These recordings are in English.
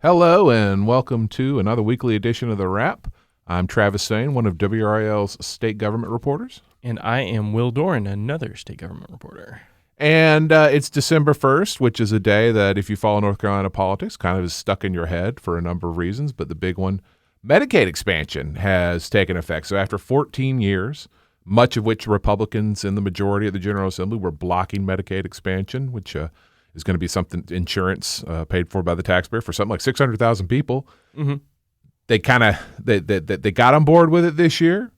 Hello and welcome to another weekly edition of The Wrap. I'm Travis Fain, one of WRAL's state government reporters. And I am Will Doran, another state government reporter. And it's December 1st, which is a day that, if you follow North Carolina politics, kind of is stuck in your head for a number of reasons. But the big one, Medicaid expansion has taken effect. So after 14 years, much of which Republicans in the majority of the General Assembly were blocking Medicaid expansion, which is going to be something insurance paid for by the taxpayer for something like 600,000 people. Mm-hmm. They got on board with it this year.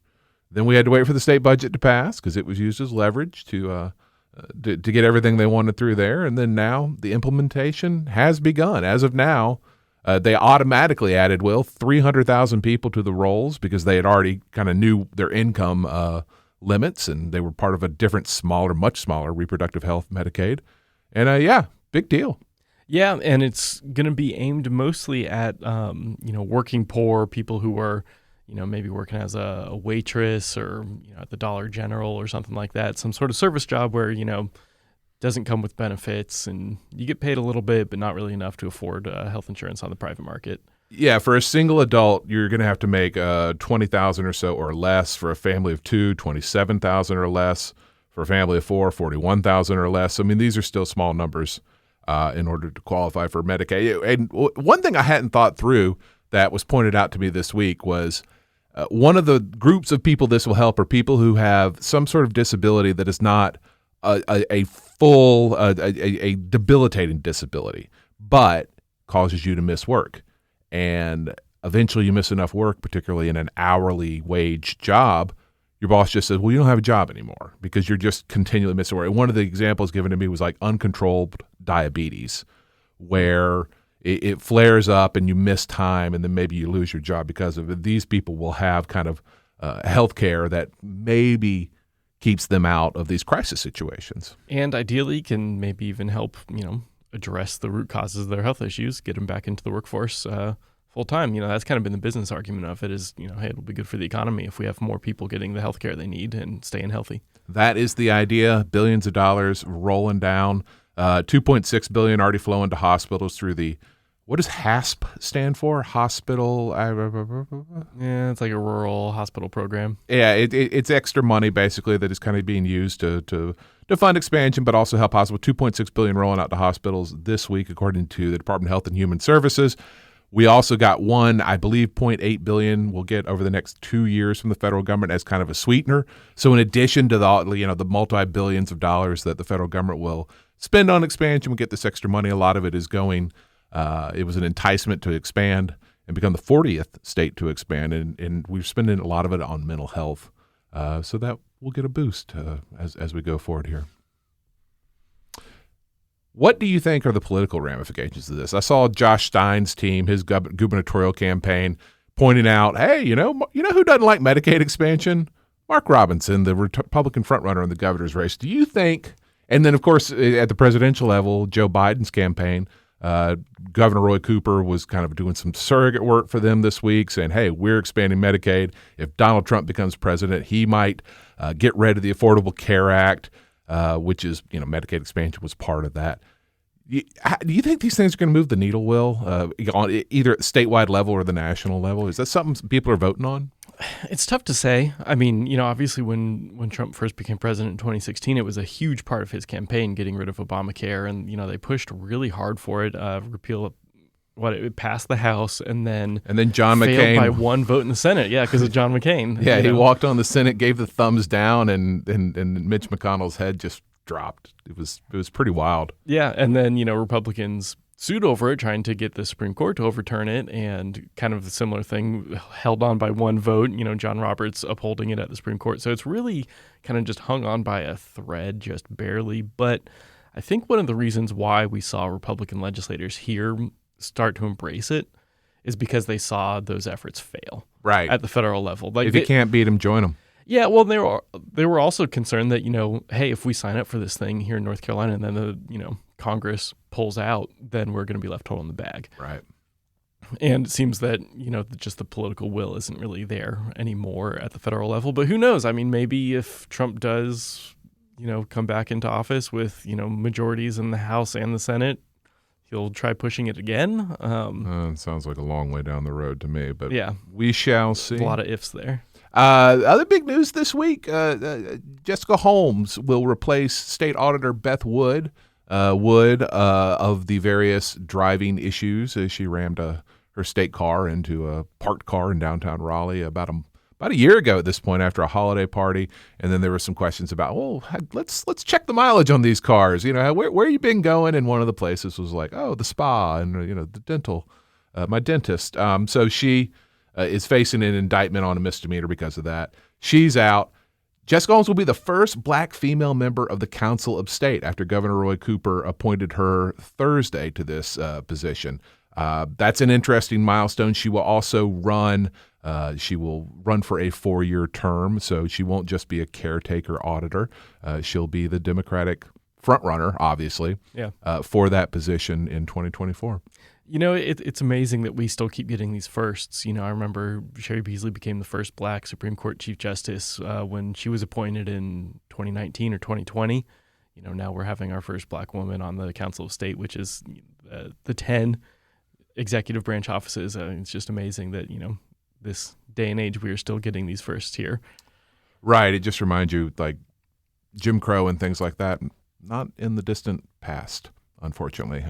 Then we had to wait for the state budget to pass because it was used as leverage to get everything they wanted through there. And then now the implementation has begun. As of now, they automatically added, 300,000 people to the rolls because they had already kind of knew their income limits, and they were part of a different, much smaller reproductive health Medicaid. And big deal. Yeah, and it's going to be aimed mostly at working poor, people who are maybe working as a waitress or at the Dollar General or something like that, some sort of service job where doesn't come with benefits and you get paid a little bit but not really enough to afford health insurance on the private market. Yeah, for a single adult, you're going to have to make $20,000 or so or less. For a family of two, $27,000 or less. For a family of four, $41,000 or less. I mean, these are still small numbers in order to qualify for Medicaid. And one thing I hadn't thought through that was pointed out to me this week was one of the groups of people this will help are people who have some sort of disability that is not a full, a debilitating disability, but causes you to miss work. And eventually you miss enough work, particularly in an hourly wage job, your boss just says, well, you don't have a job anymore because you're just continually missing work. And one of the examples given to me was like uncontrolled diabetes, where it flares up and you miss time and then maybe you lose your job because of it. These people will have kind of health care that maybe keeps them out of these crisis situations. And ideally can maybe even help, address the root causes of their health issues, get them back into the workforce full time. That's kind of been the business argument of it is, hey, it'll be good for the economy if we have more people getting the health care they need and staying healthy. That is the idea. Billions of dollars rolling down. $2.6 billion already flowing to hospitals through the, what does HASP stand for? Hospital. Yeah, it's like a rural hospital program. Yeah, it's extra money basically that is kind of being used to fund expansion, but also help hospitals. $2.6 billion rolling out to hospitals this week, according to the Department of Health and Human Services. We also got I believe, $0.8 billion we'll get over the next 2 years from the federal government as kind of a sweetener. So in addition to the multi-billions of dollars that the federal government will spend on expansion, we'll get this extra money. A lot of it is going, it was an enticement to expand and become the 40th state to expand. And we're spending a lot of it on mental health. So that will get a boost as we go forward here. What do you think are the political ramifications of this? I saw Josh Stein's team, his gubernatorial campaign, pointing out, hey, you know who doesn't like Medicaid expansion? Mark Robinson, the Republican frontrunner in the governor's race. Do you think, and then, of course, at the presidential level, Joe Biden's campaign, Governor Roy Cooper was kind of doing some surrogate work for them this week, saying, hey, we're expanding Medicaid. If Donald Trump becomes president, he might get rid of the Affordable Care Act, which is, Medicaid expansion was part of that. Do you think these things are going to move the needle, Will, on either at the statewide level or the national level? Is that something people are voting on? It's tough to say. I mean, obviously when Trump first became president in 2016, it was a huge part of his campaign, getting rid of Obamacare. And, they pushed really hard for it, it passed the House and then John failed McCain by one vote in the Senate. Yeah, because of John McCain. Yeah, he walked on the Senate, gave the thumbs down, and Mitch McConnell's head just dropped. It was pretty wild. Yeah, and then Republicans sued over it, trying to get the Supreme Court to overturn it, and kind of a similar thing, held on by one vote. John Roberts upholding it at the Supreme Court. So it's really kind of just hung on by a thread, just barely. But I think one of the reasons why we saw Republican legislators here start to embrace it is because they saw those efforts fail right at the federal level. Like, if you can't beat them, join them. Yeah, well, they were also concerned that, hey, if we sign up for this thing here in North Carolina and then the Congress pulls out, then we're going to be left holding the bag. Right. And it seems that, just the political will isn't really there anymore at the federal level. But who knows? I mean, maybe if Trump does, come back into office with, majorities in the House and the Senate, he'll try pushing it again. It sounds like a long way down the road to me, but yeah, we shall see. a lot of ifs there. Other big news this week, Jessica Holmes will replace State Auditor Beth Wood of the various driving issues as she rammed her state car into a parked car in downtown Raleigh about a year ago at this point after a holiday party. And then there were some questions about, let's check the mileage on these cars. Where you been going? And one of the places was like, the spa and, the dental, my dentist. So she is facing an indictment on a misdemeanor because of that. She's out. Jessica Holmes will be the first black female member of the Council of State after Governor Roy Cooper appointed her Thursday to this position. That's an interesting milestone. She will also run. She will run for a 4-year term, so she won't just be a caretaker auditor. She'll be the Democratic frontrunner, obviously, for that position in 2024. It's amazing that we still keep getting these firsts. I remember Sherry Beasley became the first black Supreme Court Chief Justice when she was appointed in 2019 or 2020. Now we're having our first black woman on the Council of State, which is the 10 executive branch offices. It's just amazing that, this day and age, we are still getting these firsts here. Right. It just reminds you, like Jim Crow and things like that, not in the distant past, unfortunately.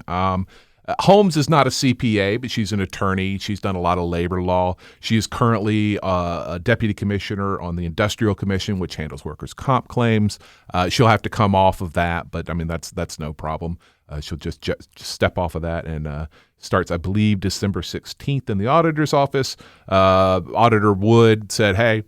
Holmes is not a CPA, but she's an attorney. She's done a lot of labor law. She is currently a deputy commissioner on the Industrial Commission, which handles workers' comp claims. She'll have to come off of that, but I mean that's no problem. She'll just step off of that and starts, I believe, December 16th in the auditor's office. Auditor Wood said, hey,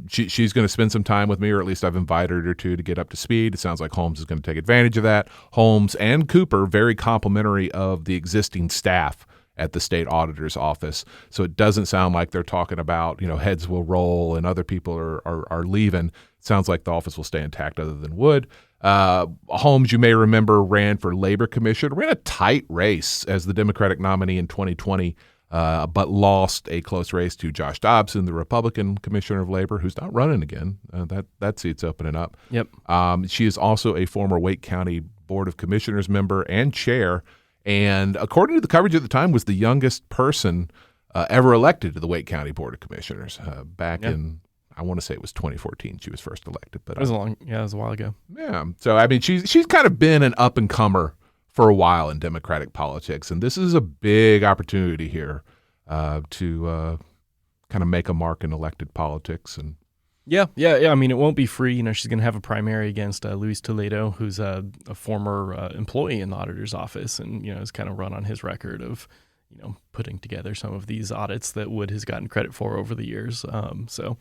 she's going to spend some time with me, or at least I've invited her to get up to speed. It sounds like Holmes is going to take advantage of that. Holmes and Cooper, very complimentary of the existing staff at the state auditor's office. So it doesn't sound like they're talking about, heads will roll and other people are leaving. It sounds like the office will stay intact other than Wood. Holmes, you may remember, ran for labor commissioner, ran a tight race as the Democratic nominee in 2020, but lost a close race to Josh Dobson, the Republican commissioner of labor, who's not running again. That seat's opening up. Yep. She is also a former Wake County Board of Commissioners member and chair, and according to the coverage at the time, was the youngest person ever elected to the Wake County Board of Commissioners back in, I want to say it was 2014 she was first elected. But it was it was a while ago. Yeah. So, I mean, she's kind of been an up-and-comer for a while in Democratic politics, and this is a big opportunity here to kind of make a mark in elected politics. And yeah. I mean, it won't be free. She's going to have a primary against Luis Toledo, who's a former employee in the auditor's office, and has kind of run on his record of putting together some of these audits that Wood has gotten credit for over the years. So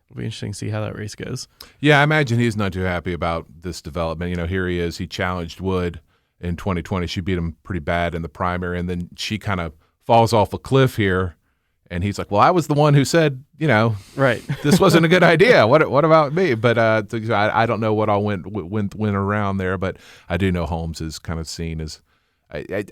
it'll be interesting to see how that race goes. Yeah, I imagine he's not too happy about this development. Here he is. He challenged Wood in 2020. She beat him pretty bad in the primary, and then she kind of falls off a cliff here. And he's like, well, I was the one who said, right, this wasn't a good idea. What about me? But I don't know what all went around there, but I do know Holmes is kind of seen as,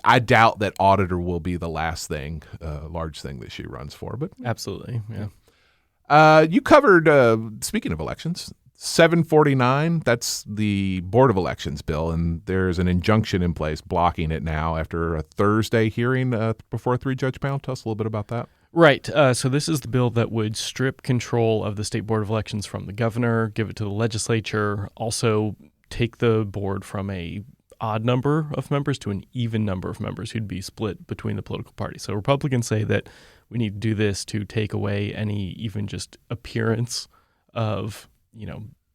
I doubt that auditor will be the last thing, large thing that she runs for. But absolutely, yeah. You covered, speaking of elections, 749, that's the Board of Elections bill, and there's an injunction in place blocking it now after a Thursday hearing before a 3-judge panel. Tell us a little bit about that. Right. So this is the bill that would strip control of the State Board of Elections from the governor, give it to the legislature, also take the board from a odd number of members to an even number of members who'd be split between the political parties. So Republicans say that we need to do this to take away any even just appearance of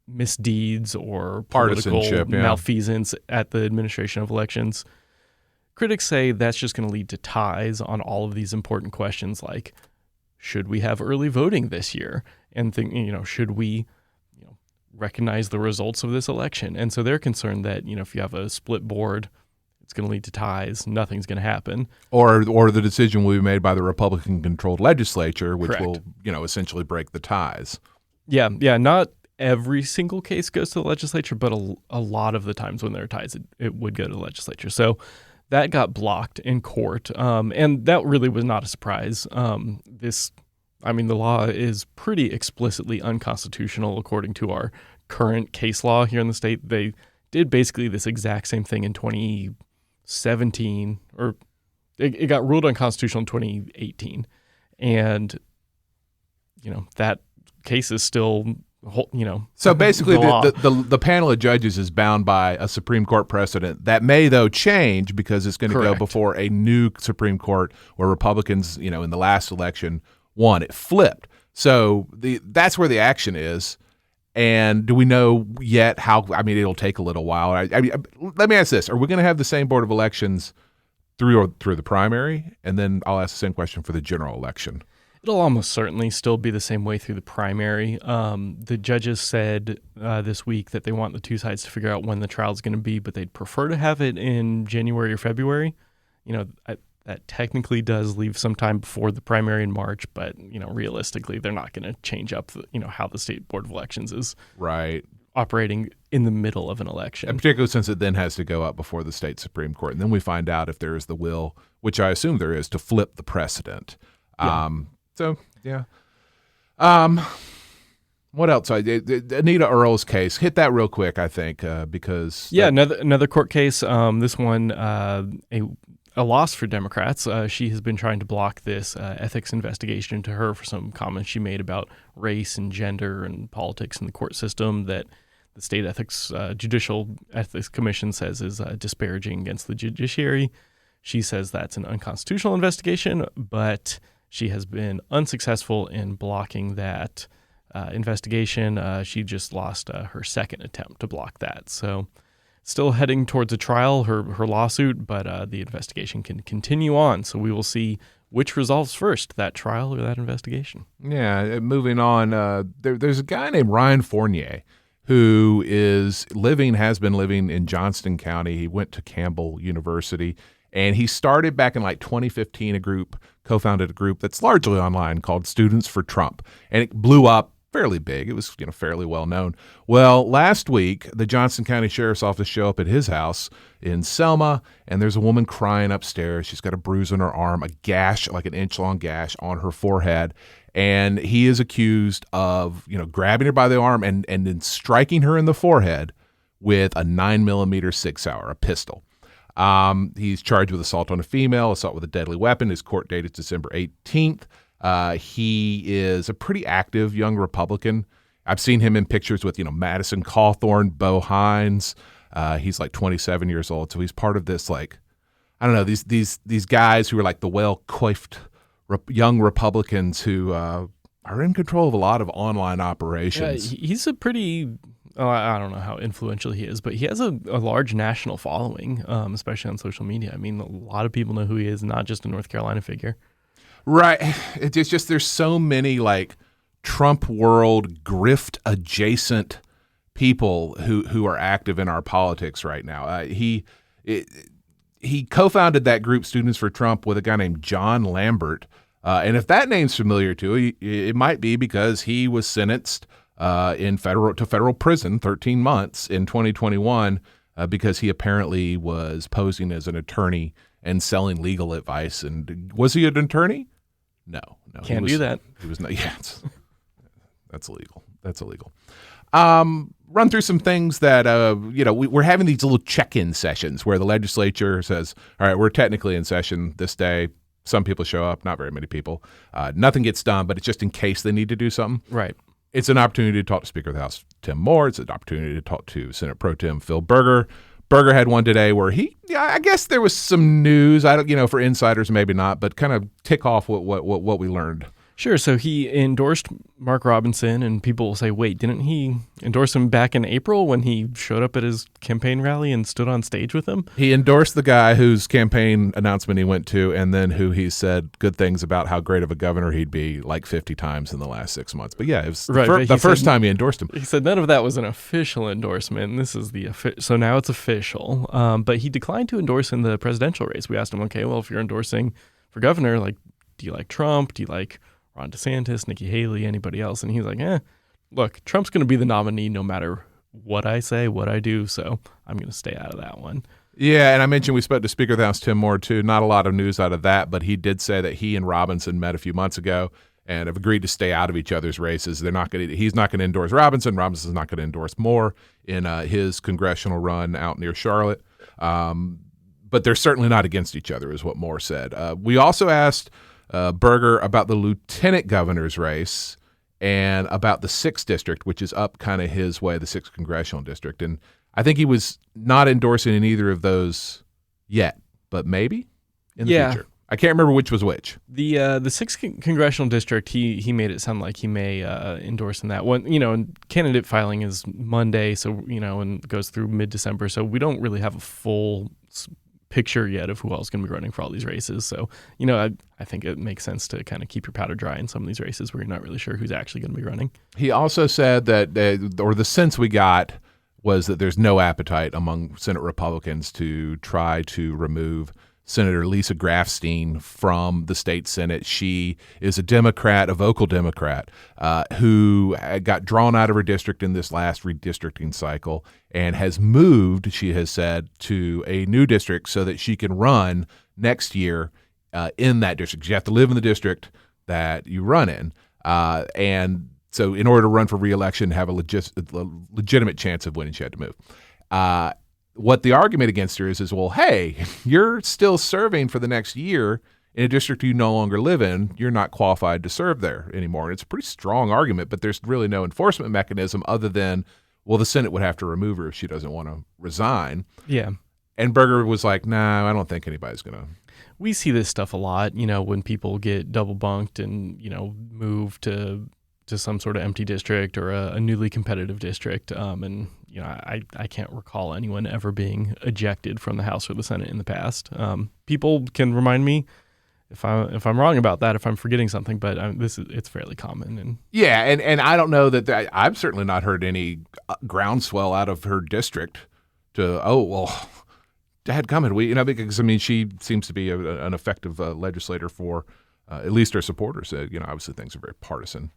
misdeeds or political malfeasance at the administration of elections. Critics say that's just going to lead to ties on all of these important questions like, should we have early voting this year? And should we recognize the results of this election? And so they're concerned that, if you have a split board, it's going to lead to ties. Nothing's going to happen. Or the decision will be made by the Republican-controlled legislature, which Correct. will, essentially break the ties. Yeah. Not every single case goes to the legislature, but a lot of the times when there are ties, it would go to the legislature. So that got blocked in court, and that really was not a surprise. The law is pretty explicitly unconstitutional according to our current case law here in the state. They did basically this exact same thing in 2017, or it got ruled unconstitutional in 2018. And, that case is still, So basically, the law. the panel of judges is bound by a Supreme Court precedent that may, though, change because it's going to go Correct. before a new Supreme Court where Republicans, in the last election won. It flipped. So that's where the action is. And do we know yet how? I mean, it'll take a little while. Let me ask this: are we going to have the same board of elections through the primary? And then I'll ask the same question for the general election. It'll almost certainly still be the same way through the primary. The judges said this week that they want the two sides to figure out when the trial is going to be, but they'd prefer to have it in January or February. That technically does leave some time before the primary in March, but realistically, they're not going to change up how the state board of elections is Right. operating in the middle of an election. And particularly since it then has to go up before the state Supreme Court. And then we find out if there is the will, which I assume there is, to flip the precedent. Yeah. What else? Anita Earl's case. Hit that real quick, I think, because... another court case. This one, a loss for Democrats. She has been trying to block this ethics investigation into her for some comments she made about race and gender and politics in the court system that the state judicial ethics commission says is disparaging against the judiciary. She says that's an unconstitutional investigation, but she has been unsuccessful in blocking that investigation. She just lost her second attempt to block that. So still heading towards a trial, her lawsuit, but the investigation can continue on. So we will see which resolves first, that trial or that investigation. Yeah, moving on. There's a guy named Ryan Fournier who has been living in Johnston County. He went to Campbell University, and he started back in 2015 co-founded a group that's largely online called Students for Trump, and it blew up fairly big. It was fairly well known. Well, last week, the Johnston County Sheriff's Office showed up at his house in Selma, and there's a woman crying upstairs. She's got a bruise on her arm, a gash, like an inch-long gash on her forehead, and he is accused of grabbing her by the arm and then striking her in the forehead with a 9mm Sig Sauer, a pistol. He's charged with assault on a female, assault with a deadly weapon. His court date is December 18th. He is a pretty active young Republican. I've seen him in pictures with, Madison Cawthorn, Bo Hines. He's 27 years old. So he's part of this, I don't know, these guys who are the well-coiffed young Republicans who are in control of a lot of online operations. Yeah, he's a pretty... I don't know how influential he is, but he has a large national following, especially on social media. I mean, a lot of people know who he is, not just a North Carolina figure. Right. It's just there's so many Trump world grift adjacent people who are active in our politics right now. He co-founded that group, Students for Trump, with a guy named John Lambert. And if that name's familiar to you, it might be because he was sentenced to federal prison 13 months in 2021 because he apparently was posing as an attorney and selling legal advice. And was he an attorney? No. Can't do that. He was not. Yeah, that's illegal. That's illegal. Run through some things that we're having these little check-in sessions where the legislature says, "All right, we're technically in session this day." Some people show up, not very many people. Nothing gets done, but it's just in case they need to do something. Right. It's an opportunity to talk to Speaker of the House Tim Moore. It's an opportunity to talk to Senate Pro Tem Phil Berger. Berger had one today where I guess there was some news. I don't, for insiders maybe not, but kind of tick off what we learned. Sure. So he endorsed Mark Robinson, and people will say, wait, didn't he endorse him back in April when he showed up at his campaign rally and stood on stage with him? He endorsed the guy whose campaign announcement he went to, and then who he said good things about how great of a governor he'd be 50 times in the last 6 months. But yeah, it was the first time he endorsed him. He said none of that was an official endorsement. This is so now it's official. But he declined to endorse in the presidential race. We asked him, okay, well, if you're endorsing for governor, do you like Trump? Do you like Ron DeSantis, Nikki Haley, anybody else? And he's like, look, Trump's going to be the nominee no matter what I say, what I do, so I'm going to stay out of that one. Yeah, and I mentioned we spoke to Speaker of the House Tim Moore, too. Not a lot of news out of that, but he did say that he and Robinson met a few months ago and have agreed to stay out of each other's races. He's not going to endorse Robinson. Robinson's not going to endorse Moore in his congressional run out near Charlotte. but they're certainly not against each other, is what Moore said. We also asked Berger about the lieutenant governor's race and about the 6th district, which is up kind of his way, the 6th congressional district. And I think he was not endorsing in either of those yet, but maybe in the future. I can't remember which was which. The 6th congressional district, he made it sound like he may endorse in that one. And candidate filing is Monday, so and goes through mid-December. So we don't really have a full picture yet of who else is going to be running for all these races. So I think it makes sense to kind of keep your powder dry in some of these races where you're not really sure who's actually going to be running. He also said that, or the sense we got was that there's no appetite among Senate Republicans to try to remove Senator Lisa Grafstein from the state Senate. She is a Democrat, a vocal Democrat, who got drawn out of her district in this last redistricting cycle and has moved, she has said, to a new district so that she can run next year in that district. You have to live in the district that you run in. And so in order to run for re-election, have a legitimate chance of winning, she had to move. What the argument against her is, well, hey, you're still serving for the next year in a district you no longer live in. You're not qualified to serve there anymore. And it's a pretty strong argument, but there's really no enforcement mechanism other than, well, the Senate would have to remove her if she doesn't want to resign. Yeah. And Berger was like, nah, I don't think anybody's going to. We see this stuff a lot, when people get double bunked and, move to some sort of empty district or a newly competitive district. And I can't recall anyone ever being ejected from the House or the Senate in the past. People can remind me if I'm wrong about that, if I'm forgetting something, but it's fairly common. And yeah, and I don't know that I've certainly not heard any groundswell out of her district to dadgummit, because she seems to be an effective legislator for at least her supporters. Obviously things are very partisan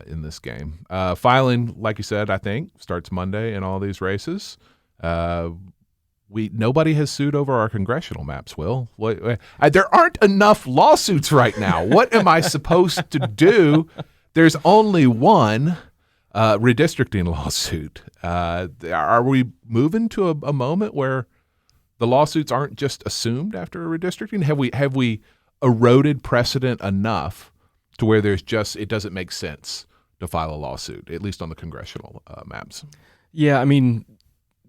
in this game. Filing, like you said, I think starts Monday in all these races. Nobody has sued over our congressional maps, Will. There aren't enough lawsuits right now. What am I supposed to do? There's only one redistricting lawsuit. Are we moving to a moment where the lawsuits aren't just assumed after a redistricting? Have we eroded precedent enough to where it doesn't make sense to file a lawsuit, at least on the congressional maps? Yeah,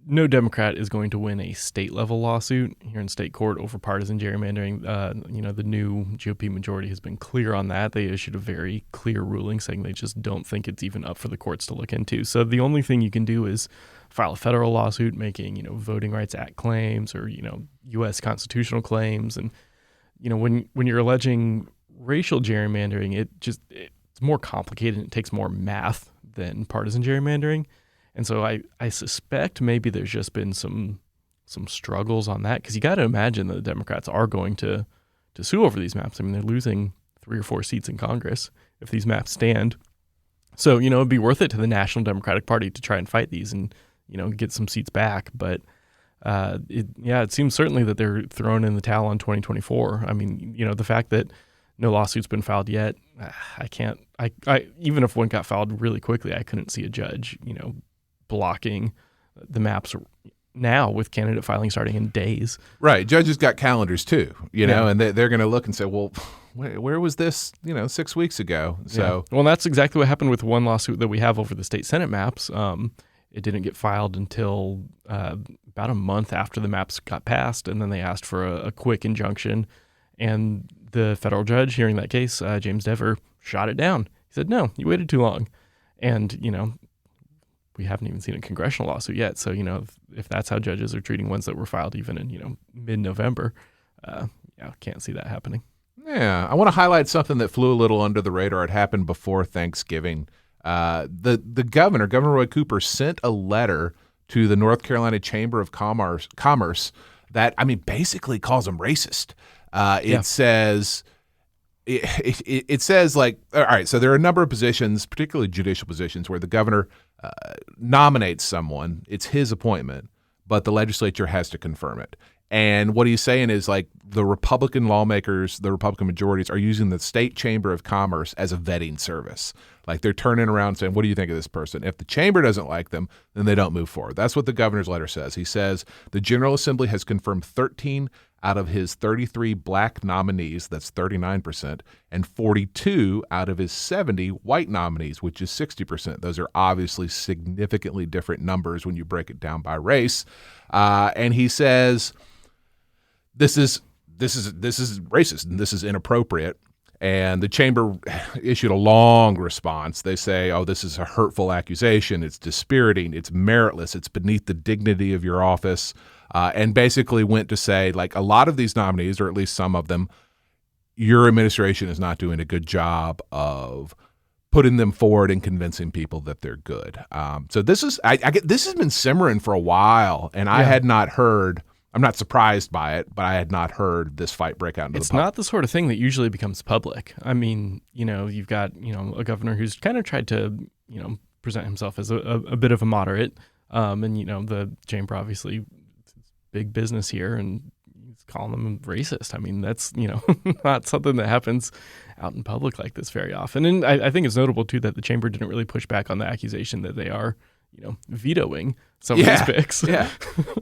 no Democrat is going to win a state-level lawsuit here in state court over partisan gerrymandering. The new GOP majority has been clear on that. They issued a very clear ruling saying they just don't think it's even up for the courts to look into. So the only thing you can do is file a federal lawsuit making, Voting Rights Act claims or, U.S. constitutional claims. And, when you're alleging racial gerrymandering, it's more complicated and it takes more math than partisan gerrymandering. And so I suspect maybe there's just been some struggles on that, because you got to imagine that the Democrats are going to sue over these maps. They're losing 3 or 4 seats in Congress if these maps stand. So, it'd be worth it to the National Democratic Party to try and fight these and, get some seats back. But it seems certainly that they're throwing in the towel on 2024. The fact that no lawsuit's been filed yet, I even if one got filed really quickly, I couldn't see a judge, blocking the maps now with candidate filing starting in days. Right. Judges got calendars too, and they're going to look and say, well, where was this, 6 weeks ago? So, Well, that's exactly what happened with one lawsuit that we have over the state Senate maps. It didn't get filed until about a month after the maps got passed, and then they asked for a quick injunction, and the federal judge hearing that case, James Dever, shot it down. He said, no, you waited too long. And, we haven't even seen a congressional lawsuit yet. So, if that's how judges are treating ones that were filed even in, mid-November, can't see that happening. Yeah. I want to highlight something that flew a little under the radar. It happened before Thanksgiving. The governor, Governor Roy Cooper, sent a letter to the North Carolina Chamber of Commerce that, basically calls them racist. It says, it says all right, so there are a number of positions, particularly judicial positions, where the governor nominates someone. It's his appointment, but the legislature has to confirm it. And what he's saying is like the Republican lawmakers, the Republican majorities are using the state chamber of commerce as a vetting service. Like they're turning around and saying, what do you think of this person? If the chamber doesn't like them, then they don't move forward. That's what the governor's letter says. He says the General Assembly has confirmed 13 out of his 33 black nominees, that's 39%, and 42 out of his 70 white nominees, which is 60%. Those are obviously significantly different numbers when you break it down by race. And he says this is racist and this is inappropriate. And the chamber issued a long response. They say, oh, this is a hurtful accusation. It's dispiriting. It's meritless. It's beneath the dignity of your office. And basically went to say, like, a lot of these nominees, or at least some of them, your administration is not doing a good job of putting them forward and convincing people that they're good. So this is, this has been simmering for a while, and I had not heard. I'm not surprised by it, but I had not heard this fight break out into the public. It's not the sort of thing that usually becomes public. I mean, you've got, a governor who's kind of tried to, present himself as a bit of a moderate. And, the chamber obviously big business here, and he's calling them racist. I mean, that's, not something that happens out in public like this very often. And I think it's notable, too, that the chamber didn't really push back on the accusation that they are vetoing some of these picks. Yeah,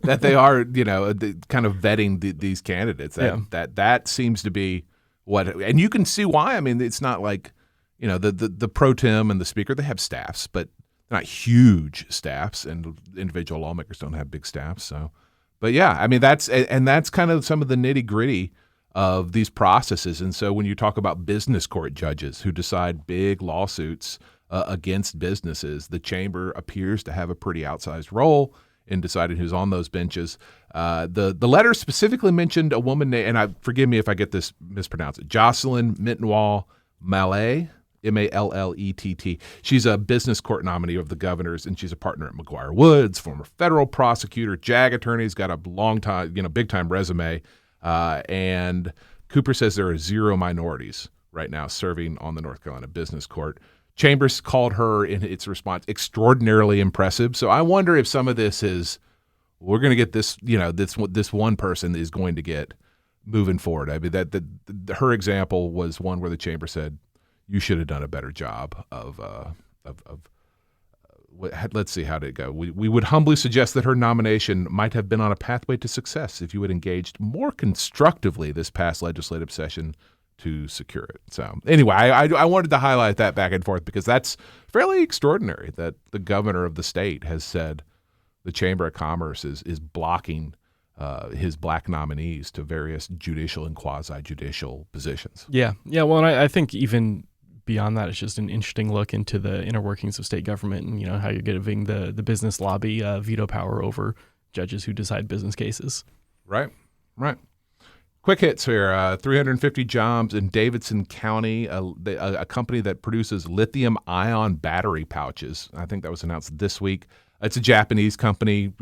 that they are, kind of vetting these candidates. That seems to be what, and you can see why. I mean, it's not like, the pro tem and the speaker, they have staffs, but they're not huge staffs, and individual lawmakers don't have big staffs. So, but yeah, I mean, that's kind of some of the nitty gritty of these processes. And so when you talk about business court judges who decide big lawsuits against businesses, the chamber appears to have a pretty outsized role in deciding who's on those benches. The letter specifically mentioned a woman named, and forgive me if I get this mispronounced, Jocelyn Mittenwall Mallet, Mallett. She's a business court nominee of the governor's, and she's a partner at McGuire Woods, former federal prosecutor, JAG attorney. Has got a long time, big time resume. And Cooper says there are 0 minorities right now serving on the North Carolina Business Court. Chambers called her in its response extraordinarily impressive. So I wonder if some of this is, we're going to get this, this one person is going to get moving forward. I mean, her example was one where the chamber said, you should have done a better job of let's see, how did it go? We would humbly suggest that her nomination might have been on a pathway to success if you had engaged more constructively this past legislative session to secure it. So anyway, I wanted to highlight that back and forth because that's fairly extraordinary that the governor of the state has said the Chamber of Commerce is blocking his black nominees to various judicial and quasi-judicial positions. Yeah. Well, and I think even beyond that, it's just an interesting look into the inner workings of state government and, how you're giving the business lobby veto power over judges who decide business cases. Right. Quick hits here. 350 jobs in Davidson County, a company that produces lithium-ion battery pouches. I think that was announced this week. It's a Japanese company.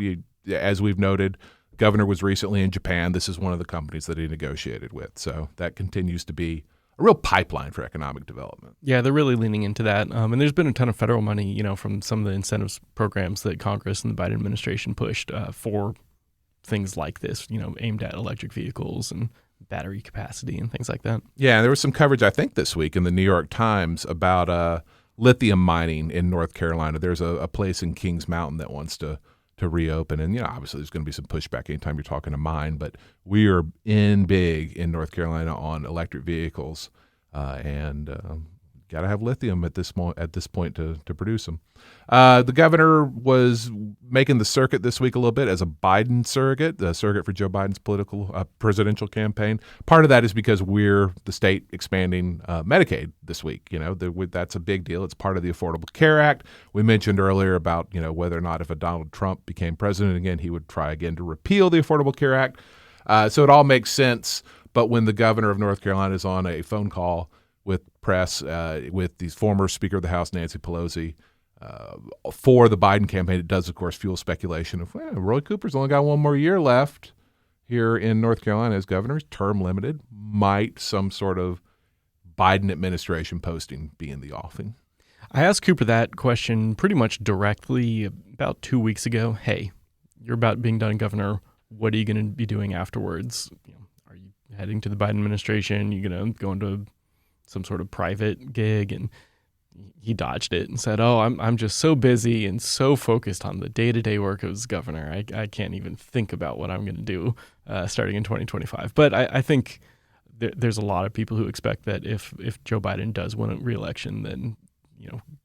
As we've noted, governor was recently in Japan. This is one of the companies that he negotiated with. So that continues to be a real pipeline for economic development. Yeah, they're really leaning into that. And there's been a ton of federal money, from some of the incentives programs that Congress and the Biden administration pushed for things like this, aimed at electric vehicles and battery capacity and things like that. Yeah, there was some coverage, I think, this week in the New York Times about lithium mining in North Carolina. There's a place in Kings Mountain that wants to reopen. And, obviously there's going to be some pushback anytime you're talking to mine, but we are in big in North Carolina on electric vehicles and got to have lithium at this point to produce them. The governor was making the circuit this week a little bit as a Biden surrogate, the surrogate for Joe Biden's presidential campaign. Part of that is because we're the state expanding Medicaid this week. That's a big deal. It's part of the Affordable Care Act. We mentioned earlier about whether or not if a Donald Trump became president again, he would try again to repeal the Affordable Care Act. So it all makes sense. But when the governor of North Carolina is on a phone call with press, with the former Speaker of the House, Nancy Pelosi, for the Biden campaign, it does, of course, fuel speculation of, Roy Cooper's only got one more year left here in North Carolina as governor, term limited. Might some sort of Biden administration posting be in the offing? I asked Cooper that question pretty much directly about 2 weeks ago. Hey, you're about being done governor. what are you going to be doing afterwards? Are you heading to the Biden administration? You going to go into some sort of private gig? And he dodged it and said, "Oh, I'm just so busy and so focused on the day-to-day work as governor. I can't even think about what I'm going to do starting in 2025." But I think there's a lot of people who expect that if Joe Biden does win a re-election, then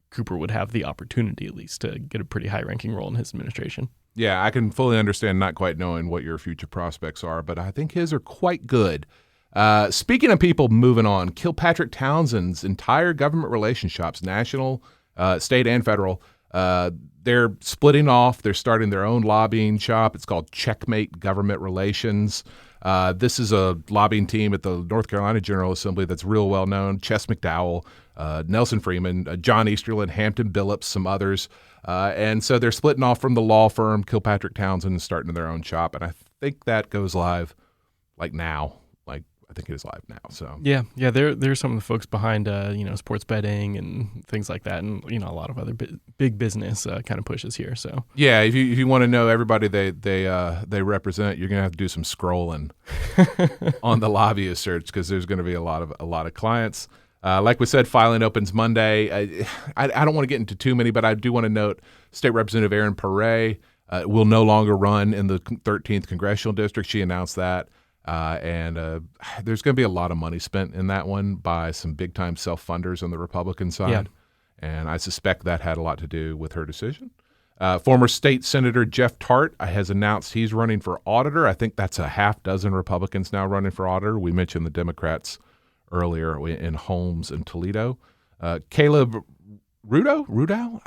Cooper would have the opportunity at least to get a pretty high-ranking role in his administration. Yeah, I can fully understand not quite knowing what your future prospects are, but I think his are quite good. Speaking of people moving on, Kilpatrick Townsend's entire government relations shops, national, state, and federal, they're splitting off. They're starting their own lobbying shop. It's called Checkmate Government Relations. This is a lobbying team at the North Carolina General Assembly that's real well known. Chess McDowell, Nelson Freeman, John Easterlin, Hampton Billups, some others. And so they're splitting off from the law firm Kilpatrick Townsend and starting their own shop. And I think that goes live like now. I think it is live now. So yeah, there's some of the folks behind sports betting and things like that, and a lot of other big business kind of pushes here. So yeah, if you want to know everybody they represent, you're gonna have to do some scrolling on the lobbyist search, because there's going to be a lot of clients. Like we said, filing opens Monday. I don't want to get into too many, but I do want to note State Representative Erin Perret will no longer run in the 13th congressional district. She announced that. And there's going to be a lot of money spent in that one by some big-time self-funders on the Republican side. Yeah. And I suspect that had a lot to do with her decision. Former state senator Jeff Tart has announced he's running for auditor. I think that's a half dozen Republicans now running for auditor. We mentioned the Democrats earlier in Holmes and Toledo. Caleb Rudow?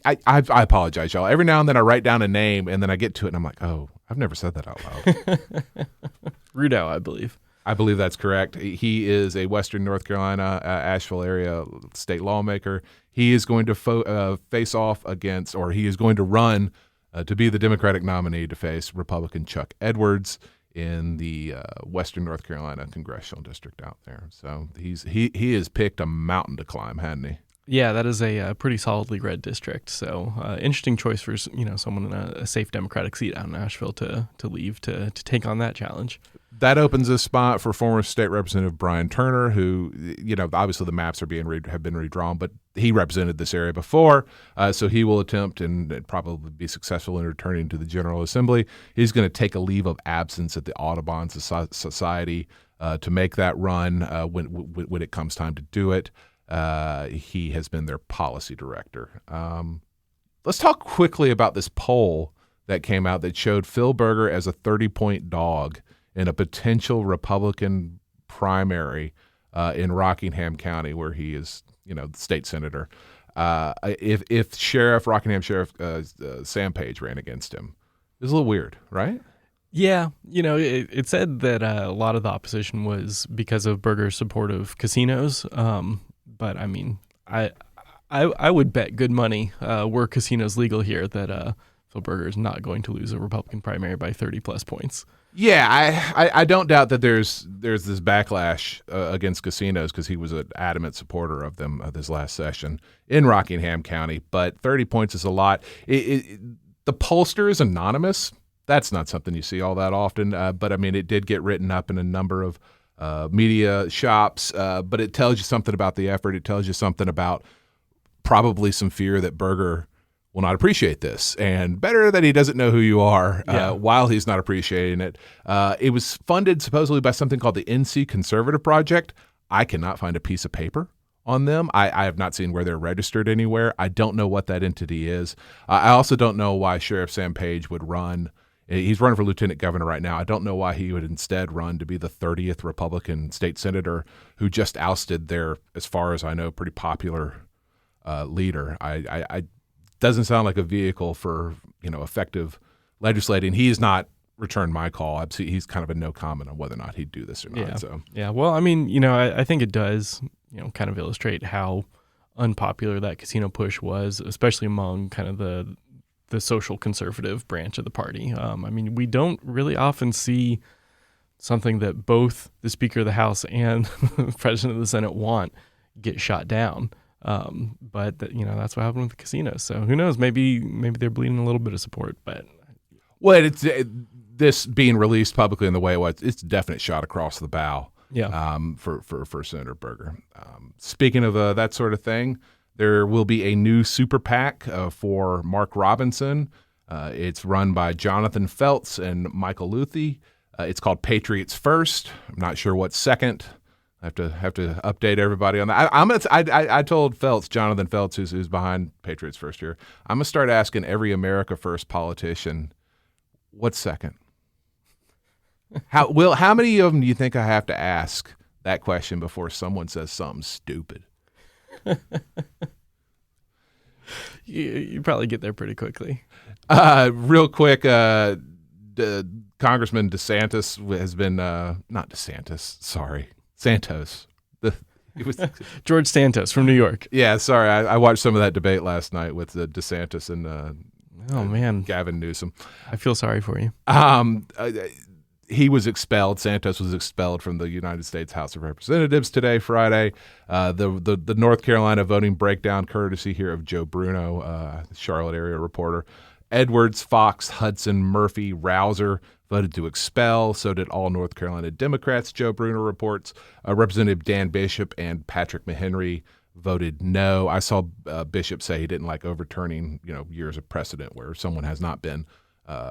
I apologize, y'all. Every now and then I write down a name, and then I get to it, and I'm like, oh, I've never said that out loud. Rudow, I believe. I believe that's correct. He is a Western North Carolina, Asheville area state lawmaker. He is going to face off against, or he is going to run to be the Democratic nominee to face Republican Chuck Edwards in the Western North Carolina congressional district out there. So he has picked a mountain to climb, hadn't he? Yeah, that is a pretty solidly red district. So interesting choice for someone in a safe Democratic seat out in Asheville to leave to take on that challenge. That opens a spot for former State Representative Brian Turner, who obviously the maps have been redrawn, but he represented this area before, so he will attempt and probably be successful in returning to the General Assembly. He's going to take a leave of absence at the Audubon Society to make that run when it comes time to do it. He has been their policy director. Let's talk quickly about this poll that came out that showed Phil Berger as a 30-point dog in a potential Republican primary in Rockingham County, where he is, the state senator. If Rockingham Sheriff Sam Page ran against him, it was a little weird, right? Yeah, it said that a lot of the opposition was because of Berger's support of casinos. But I mean, I would bet good money were casinos legal here that Phil Berger is not going to lose a Republican primary by 30 plus points. Yeah, I don't doubt that there's this backlash against casinos, because he was an adamant supporter of them this last session in Rockingham County. But 30 points is a lot. The pollster is anonymous. That's not something you see all that often. But I mean, it did get written up in a number of media shops, but it tells you something about the effort. It tells you something about probably some fear that Berger will not appreciate this, and better that he doesn't know who you are while he's not appreciating it. It was funded supposedly by something called the NC Conservative Project. I cannot find a piece of paper on them. I have not seen where they're registered anywhere. I don't know what that entity is. I also don't know why Sheriff Sam Page would run. He's running for lieutenant governor right now. I don't know why he would instead run to be the 30th Republican state senator who just ousted their, as far as I know, pretty popular leader. I doesn't sound like a vehicle for effective legislating. He has not returned my call. He's kind of a no comment on whether or not he'd do this or not. Yeah. So yeah. Well, I mean, I think it does kind of illustrate how unpopular that casino push was, especially among kind of the social conservative branch of the party. I mean, we don't really often see something that both the Speaker of the House and the President of the Senate want get shot down. But that's what happened with the casinos. So who knows? Maybe they're bleeding a little bit of support. But well, this being released publicly in the way it was, it's a definite shot across the bow. Yeah. For Senator Berger. Speaking of that sort of thing, there will be a new super PAC for Mark Robinson. It's run by Jonathan Feltz and Michael Luthi. It's called Patriots First. I'm not sure what's second. I have to update everybody on that. I told Jonathan Feltz, who's behind Patriots First here, I'm gonna start asking every America First politician, what's second? How many of them do you think I have to ask that question before someone says something stupid? You probably get there pretty quickly. Real quick, Congressman DeSantis has been not DeSantis, sorry, Santos. It was George Santos from New York. Yeah, sorry, I watched some of that debate last night with DeSantis and oh man, Gavin Newsom. I feel sorry for you. He was expelled. Santos was expelled from the United States House of Representatives today, Friday. The North Carolina voting breakdown, courtesy here of Joe Bruno, Charlotte area reporter. Edwards, Fox, Hudson, Murphy, Rouser voted to expel. So did all North Carolina Democrats, Joe Bruno reports. Representative Dan Bishop and Patrick McHenry voted no. I saw Bishop say he didn't like overturning years of precedent where someone has not been.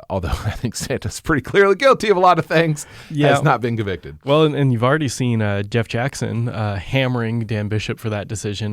Although I think Santos is pretty clearly guilty of a lot of things, has not been convicted. Well, and you've already seen Jeff Jackson hammering Dan Bishop for that decision.